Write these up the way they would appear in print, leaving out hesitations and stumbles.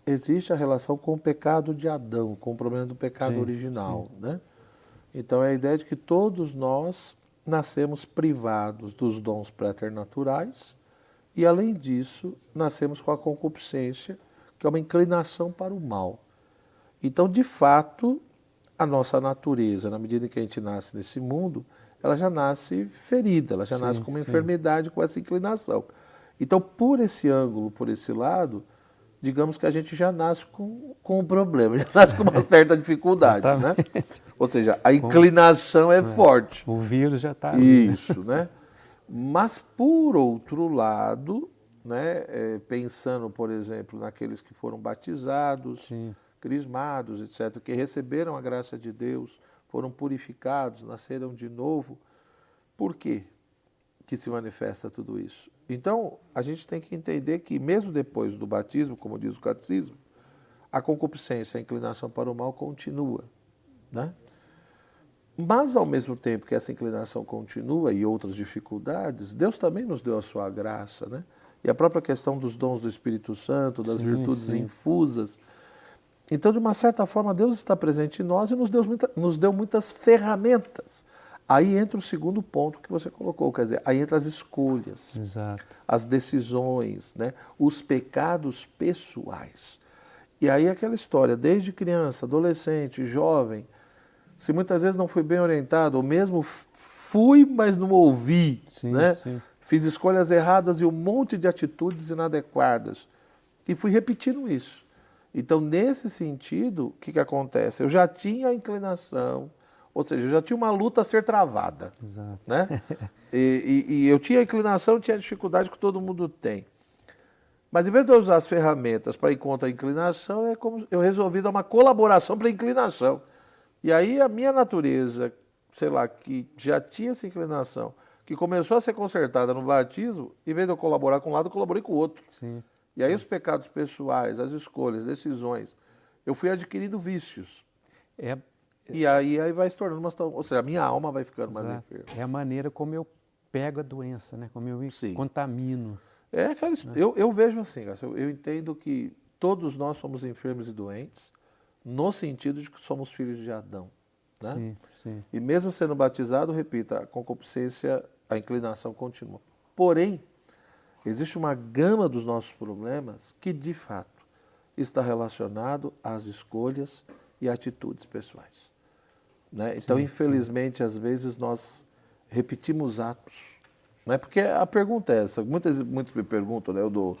existe a relação com o pecado de Adão, com o problema do pecado Sim, original, sim. né? Então é a ideia de que todos nós nascemos privados dos dons preternaturais e, além disso, nascemos com a concupiscência, que é uma inclinação para o mal. Então, de fato, a nossa natureza, na medida em que a gente nasce nesse mundo, ela já nasce ferida, ela já nasce Sim, com uma sim. enfermidade, com essa inclinação. Então, por esse ângulo, por esse lado, digamos que a gente já nasce com um problema, já nasce com uma certa dificuldade, né? Exatamente. Ou seja, a Com- inclinação é forte. O vírus já está ali, né? Isso, né? Mas, por outro lado, né, pensando, por exemplo, naqueles que foram batizados, Sim, crismados, etc., que receberam a graça de Deus, foram purificados, nasceram de novo, por quê que se manifesta tudo isso? Então, a gente tem que entender que, mesmo depois do batismo, como diz o catecismo, a concupiscência, a inclinação para o mal continua, né? Mas, ao mesmo tempo que essa inclinação continua e outras dificuldades, Deus também nos deu a sua graça, né? E a própria questão dos dons do Espírito Santo, das sim, virtudes sim. infusas. Então, de uma certa forma, Deus está presente em nós e nos deu muitas ferramentas. Aí entra o segundo ponto que você colocou, quer dizer, aí entra as escolhas, Exato. as decisões, né? Os pecados pessoais. E aí aquela história, desde criança, adolescente, jovem, se muitas vezes não fui bem orientado, ou mesmo fui, mas não ouvi, Sim, né? sim. Fiz escolhas erradas e um monte de atitudes inadequadas. E fui repetindo isso. Então, nesse sentido, o que acontece? Eu já tinha a inclinação, ou seja, eu já tinha uma luta a ser travada, Exato. né? E eu tinha a inclinação, tinha a dificuldade que todo mundo tem. Mas em vez de eu usar as ferramentas para ir contra a inclinação, é como eu resolvi dar uma colaboração para a inclinação. E aí a minha natureza, sei lá, que já tinha essa inclinação, que começou a ser consertada no batismo, em vez de eu colaborar com um lado, eu colaborei com o outro. Sim. E aí os pecados pessoais, as escolhas, decisões, eu fui adquirindo vícios. É, E aí vai se tornando uma situação, ou seja, a minha alma vai ficando mais exato. enferma. É a maneira como eu pego a doença, né? Como eu me Sim. contamino. É aquela, eu vejo assim, Cássio, eu entendo que todos nós somos enfermos e doentes, no sentido de que somos filhos de Adão, né? Sim, sim. E mesmo sendo batizado, repita, a concupiscência, a inclinação continua. Porém, existe uma gama dos nossos problemas que, de fato, está relacionado às escolhas e atitudes pessoais, né? Então, Sim, sim. infelizmente, às vezes nós repetimos atos, né? Porque a pergunta é essa. Muitos me perguntam, né? Eu dou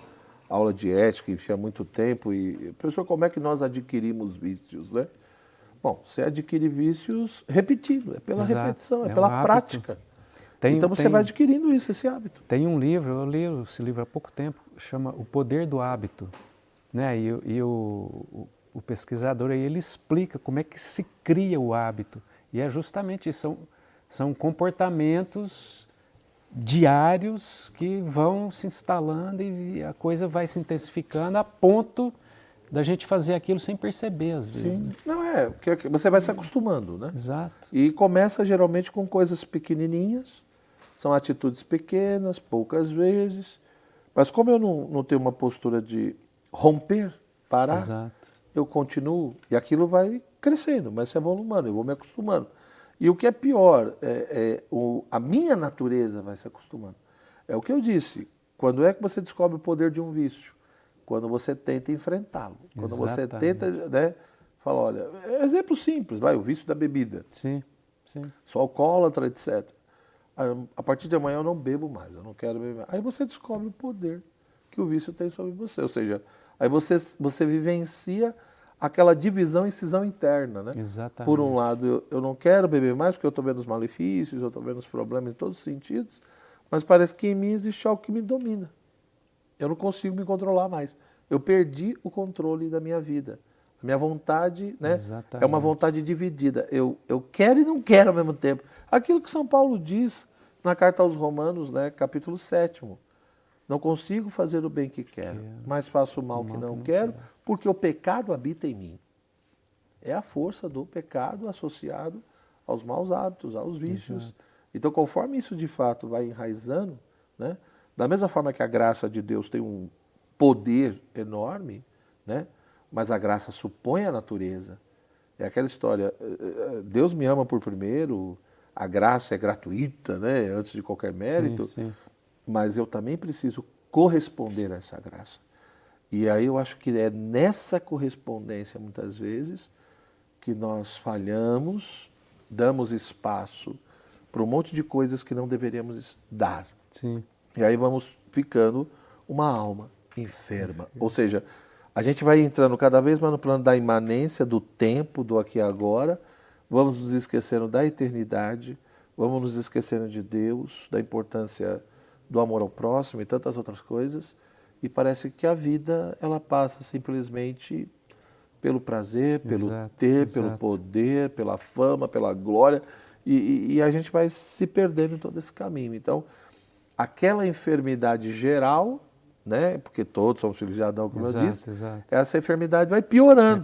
aula de ética, enfim, há muito tempo, e professor, como é que nós adquirimos vícios, né? Bom, você adquire vícios repetindo, é pela Exato. repetição, é É um pela hábito. prática. Tem, Então você vai tem, adquirindo isso, esse hábito. tem um livro, eu li esse livro há pouco tempo, chama O Poder do Hábito. Né? O pesquisador aí, ele explica como é que se cria o hábito. E é justamente isso, são comportamentos diários que vão se instalando e a coisa vai se intensificando a ponto da gente fazer aquilo sem perceber às vezes. Sim, Né? não é, porque você vai se acostumando, né? Exato. E começa geralmente com coisas pequenininhas, são atitudes pequenas, poucas vezes, mas como eu não tenho uma postura de romper, parar, Exato. eu continuo e aquilo vai crescendo, vai se avolumando, eu vou me acostumando. E o que é pior, a minha natureza vai se acostumando. É o que eu disse, quando é que você descobre o poder de um vício? Quando você tenta enfrentá-lo. Quando você Exatamente. tenta, né, fala, olha, exemplo simples, vai, o vício da bebida. Sim, sim. Sou alcoólatra, etc. A partir de amanhã eu não bebo mais, eu não quero beber mais. Aí você descobre o poder que o vício tem sobre você. Ou seja, aí você vivencia aquela divisão e cisão interna, né? Exatamente. Por um lado, eu não quero beber mais porque eu estou vendo os malefícios, eu estou vendo os problemas em todos os sentidos, mas parece que em mim existe algo que me domina. Eu não consigo me controlar mais. Eu perdi o controle da minha vida. A minha vontade, né, Exatamente. é uma vontade dividida. Eu quero e não quero ao mesmo tempo. Aquilo que São Paulo diz na carta aos Romanos, né, capítulo 7º. Não consigo fazer o bem que quero, mas faço o mal que não quero, porque o pecado habita em mim. É a força do pecado associado aos maus hábitos, aos vícios. Exato. Então, conforme isso de fato vai enraizando, né, da mesma forma que a graça de Deus tem um poder enorme, né, mas a graça supõe a natureza. É aquela história, Deus me ama por primeiro, a graça é gratuita, né, antes de qualquer mérito, sim. mas eu também preciso corresponder a essa graça. E aí eu acho que é nessa correspondência, muitas vezes, que nós falhamos, damos espaço para um monte de coisas que não deveríamos dar. Sim. E aí vamos ficando uma alma enferma. Ou seja, a gente vai entrando cada vez mais no plano da imanência, do tempo, do aqui e agora, vamos nos esquecendo da eternidade, vamos nos esquecendo de Deus, da importância do amor ao próximo e tantas outras coisas, e parece que a vida ela passa simplesmente pelo prazer, pelo ter, pelo poder, pela fama, pela glória, e a gente vai se perdendo em todo esse caminho. Então, aquela enfermidade geral, né, porque todos somos filhos de Adão, como eu disse, essa enfermidade vai piorando.